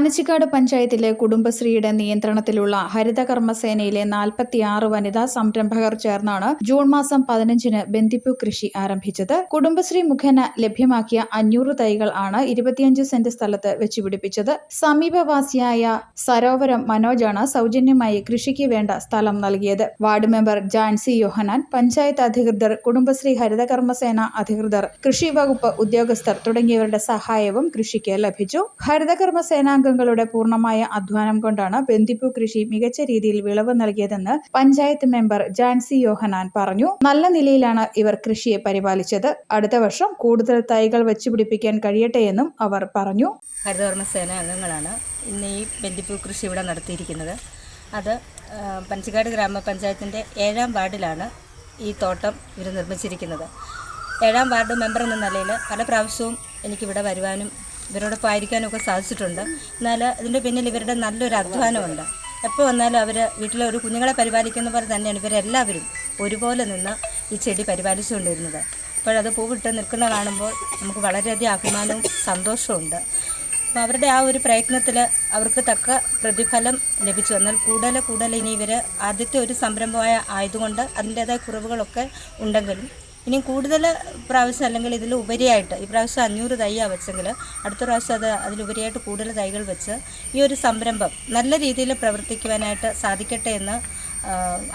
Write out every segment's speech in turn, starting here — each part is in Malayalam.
ആനച്ചിക്കാട് പഞ്ചായത്തിലെ കുടുംബശ്രീയുടെ നിയന്ത്രണത്തിലുള്ള ഹരിതകർമ്മസേനയിലെ 46 വനിതാ സംരംഭകർ ചേർന്നാണ് ജൂൺ മാസം 15-ന് ബന്ദിപ്പൂ കൃഷി ആരംഭിച്ചത്. കുടുംബശ്രീ മുഖേന ലഭ്യമാക്കിയ 500 തൈകൾ ആണ് 25 സെന്റ് സ്ഥലത്ത് വെച്ചുപിടിപ്പിച്ചത്. സമീപവാസിയായ സരോവരം മനോജാണ് സൗജന്യമായി കൃഷിക്ക് വേണ്ട സ്ഥലം നൽകിയത്. വാർഡ് മെമ്പർ ജാൻസി യോഹനാൻ, പഞ്ചായത്ത് അധികൃതർ, കുടുംബശ്രീ ഹരിതകർമ്മസേന അധികൃതർ, കൃഷി വകുപ്പ് ഉദ്യോഗസ്ഥർ തുടങ്ങിയവരുടെ സഹായവും കൃഷിക്ക് ലഭിച്ചു. ഹരിതകർമ്മസേനാംഗങ്ങളുടെ പൂർണ്ണമായ അധ്വാനം കൊണ്ടാണ് ബന്ദിപ്പൂ കൃഷി മികച്ച രീതിയിൽ വിളവ് നൽകിയതെന്ന് പഞ്ചായത്ത് മെമ്പർ ജാൻസി യോഹനാൻ പറഞ്ഞു. നല്ല നിലയിലാണ് ഇവർ കൃഷിയെ പരിപാലിച്ചത്. അടുത്ത വർഷം കൂടുതൽ തൈകൾ വെച്ചുപിടിപ്പിക്കാൻ കഴിയട്ടെയെന്നും അവർ പറഞ്ഞു. ഹരിതകർമ്മസേന അംഗങ്ങളാണ് ഇന്ന് ഈ ബന്ദിപ്പൂ കൃഷി ഇവിടെ നടത്തിയിരിക്കുന്നത്. അത് പഞ്ചിക്കാട് ഗ്രാമപഞ്ചായത്തിൻ്റെ 7-ാം വാർഡിലാണ് ഈ തോട്ടം ഇവർ നിർമ്മിച്ചിരിക്കുന്നത്. 7-ാം വാർഡ് മെമ്പർ എന്ന നിലയിൽ പല പ്രാവശ്യവും എനിക്കിവിടെ വരുവാനും ഇവരോടൊപ്പം ആയിരിക്കാനൊക്കെ സാധിച്ചിട്ടുണ്ട്. എന്നാൽ ഇതിൻ്റെ പിന്നിൽ ഇവരുടെ നല്ലൊരു അധ്വാനമുണ്ട്. എപ്പോൾ വന്നാലും അവർ വീട്ടിലെ ഒരു കുഞ്ഞുങ്ങളെ പരിപാലിക്കുന്ന പോലെ തന്നെയാണ് ഇവരെല്ലാവരും ഒരുപോലെ നിന്ന് ഈ ചെടി പരിപാലിച്ചുകൊണ്ടിരുന്നത്. അപ്പോഴത് പൂവിട്ട് നിൽക്കുന്ന കാണുമ്പോൾ നമുക്ക് വളരെയധികം അഭിമാനവും സന്തോഷവുമുണ്ട്. അപ്പോൾ അവരുടെ ആ ഒരു പ്രയത്നത്തിൽ അവർക്ക് തക്ക പ്രതിഫലം ലഭിച്ചു. എന്നാൽ കൂടുതൽ ഇനി ഇവർ ആദ്യത്തെ ഒരു സംരംഭമായ ആയതുകൊണ്ട് അതിൻ്റേതായ കുറവുകളൊക്കെ ഉണ്ടെങ്കിലും ഇനിയും കൂടുതൽ പ്രാവശ്യം അല്ലെങ്കിൽ ഇതിൽ ഉപരിയായിട്ട് ഈ പ്രാവശ്യം 500 തൈയാണ് വെച്ചെങ്കിൽ അടുത്ത പ്രാവശ്യം അതിലുപരിയായിട്ട് കൂടുതൽ തൈകൾ വെച്ച് ഈ ഒരു സംരംഭം നല്ല രീതിയിൽ പ്രവർത്തിക്കുവാനായിട്ട് സാധിക്കട്ടെ എന്ന്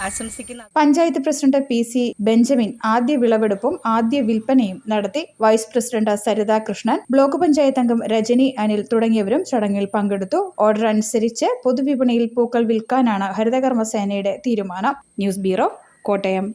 ആശംസിക്കുന്നു. പഞ്ചായത്ത് പ്രസിഡന്റ് PC ബെഞ്ചമിൻ ആദ്യ വിളവെടുപ്പും ആദ്യ വിൽപ്പനയും നടത്തി. Vice president Saritha Krishnan, block panchayat അംഗം രജനി അനിൽ തുടങ്ങിയവരും ചടങ്ങിൽ പങ്കെടുത്തു. ഓർഡർ അനുസരിച്ച് പൊതുവിപണിയിൽ പൂക്കൾ വിൽക്കാനാണ് ഹരിതകർമ്മസേനയുടെ തീരുമാനം. News bureau, Kottayam.